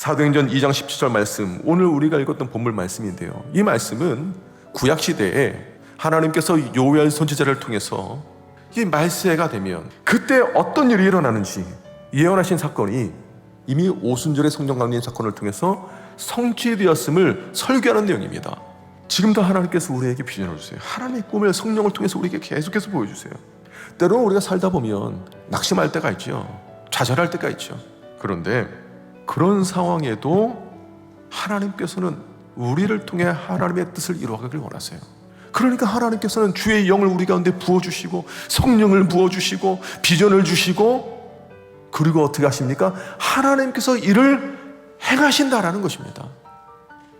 사도행전 2장 17절 말씀, 오늘 우리가 읽었던 본문 말씀인데요, 이 말씀은 구약시대에 하나님께서 요엘 선지자를 통해서 이 말세가 되면 그때 어떤 일이 일어나는지 예언하신 사건이 이미 오순절의 성령 강림 사건을 통해서 성취되었음을 설교하는 내용입니다. 지금도 하나님께서 우리에게 비전을 주세요. 하나님의 꿈을 성령을 통해서 우리에게 계속해서 보여주세요. 때로는 우리가 살다 보면 낙심할 때가 있죠. 좌절할 때가 있죠. 그런데 그런 상황에도 하나님께서는 우리를 통해 하나님의 뜻을 이루어가길 원하세요. 그러니까 하나님께서는 주의 영을 우리 가운데 부어주시고 성령을 부어주시고 비전을 주시고, 그리고 어떻게 하십니까? 하나님께서 이를 행하신다라는 것입니다.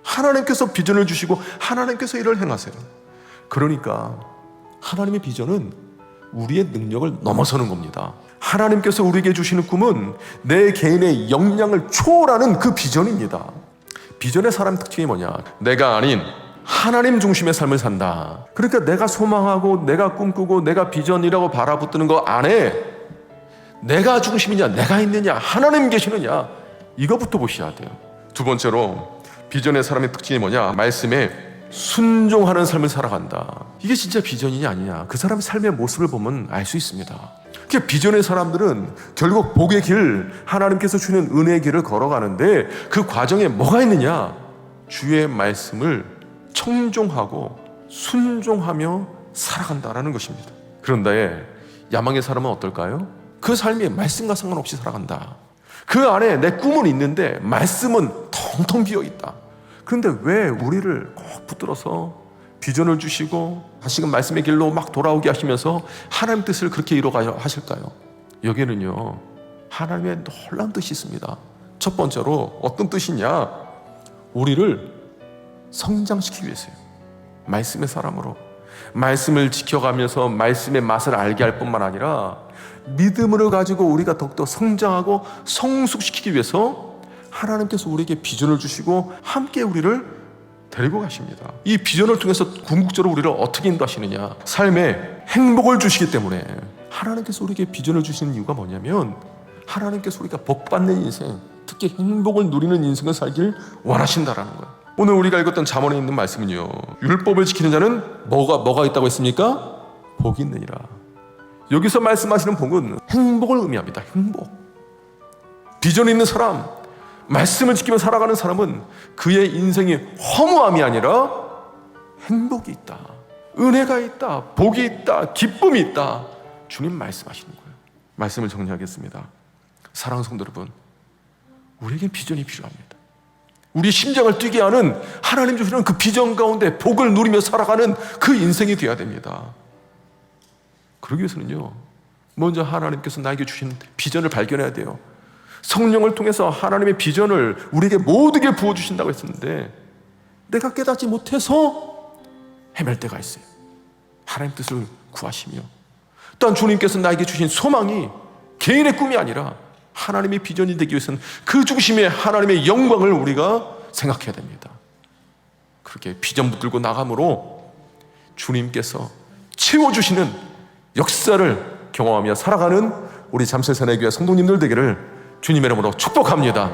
하나님께서 비전을 주시고 하나님께서 이를 행하세요. 그러니까 하나님의 비전은 우리의 능력을 넘어서는 겁니다. 하나님께서 우리에게 주시는 꿈은 내 개인의 역량을 초월하는 그 비전입니다. 비전의 사람 특징이 뭐냐? 내가 아닌 하나님 중심의 삶을 산다. 그러니까 내가 소망하고 내가 꿈꾸고 내가 비전이라고 바라붙는 거 안에 내가 중심이냐, 내가 있느냐, 하나님 계시느냐, 이거부터 보셔야 돼요. 두 번째로 비전의 사람의 특징이 뭐냐? 말씀에 순종하는 삶을 살아간다. 이게 진짜 비전이냐 아니냐, 그 사람의 삶의 모습을 보면 알 수 있습니다. 그러니까 비전의 사람들은 결국 복의 길, 하나님께서 주는 은혜의 길을 걸어가는데 그 과정에 뭐가 있느냐? 주의 말씀을 청종하고 순종하며 살아간다라는 것입니다. 그런데 야망의 사람은 어떨까요? 그 삶이 말씀과 상관없이 살아간다. 그 안에 내 꿈은 있는데 말씀은 텅텅 비어있다. 그런데 왜 우리를 꼭 붙들어서 비전을 주시고 다시금 말씀의 길로 막 돌아오게 하시면서 하나님 뜻을 그렇게 이루어가야 하실까요? 여기는요, 하나님의 놀라운 뜻이 있습니다. 첫 번째로 어떤 뜻이냐? 우리를 성장시키기 위해서요. 말씀의 사람으로 말씀을 지켜가면서 말씀의 맛을 알게 할 뿐만 아니라 믿음을 가지고 우리가 더욱더 성장하고 성숙시키기 위해서 하나님께서 우리에게 비전을 주시고 함께 우리를 데리고 가십니다. 이 비전을 통해서 궁극적으로 우리를 어떻게 인도하시느냐? 삶에 행복을 주시기 때문에. 하나님께서 우리에게 비전을 주시는 이유가 뭐냐면 하나님께서 우리가 복받는 인생, 특히 행복을 누리는 인생을 살길 원하신다라는 거예요. 오늘 우리가 읽었던 잠언에 있는 말씀은요, 율법을 지키는 자는 뭐가 있다고 했습니까? 복이 있느니라. 여기서 말씀하시는 복은 행복을 의미합니다. 행복. 비전 있는 사람, 말씀을 지키며 살아가는 사람은 그의 인생이 허무함이 아니라 행복이 있다, 은혜가 있다, 복이 있다, 기쁨이 있다. 주님 말씀하시는 거예요. 말씀을 정리하겠습니다. 사랑하는 성도 여러분, 우리에겐 비전이 필요합니다. 우리 심장을 뛰게 하는 하나님 주시는 그 비전 가운데 복을 누리며 살아가는 그 인생이 되어야 됩니다. 그러기 위해서는요, 먼저 하나님께서 나에게 주신 비전을 발견해야 돼요. 성령을 통해서 하나님의 비전을 우리에게 모두게 부어주신다고 했었는데 내가 깨닫지 못해서 헤맬 때가 있어요. 하나님 뜻을 구하시며, 또한 주님께서 나에게 주신 소망이 개인의 꿈이 아니라 하나님의 비전이 되기 위해서는 그 중심에 하나님의 영광을 우리가 생각해야 됩니다. 그렇게 비전 붙들고 나감으로 주님께서 채워주시는 역사를 경험하며 살아가는 우리 잠실산의 교회 성도님들 되기를 주님의 이름으로 축복합니다.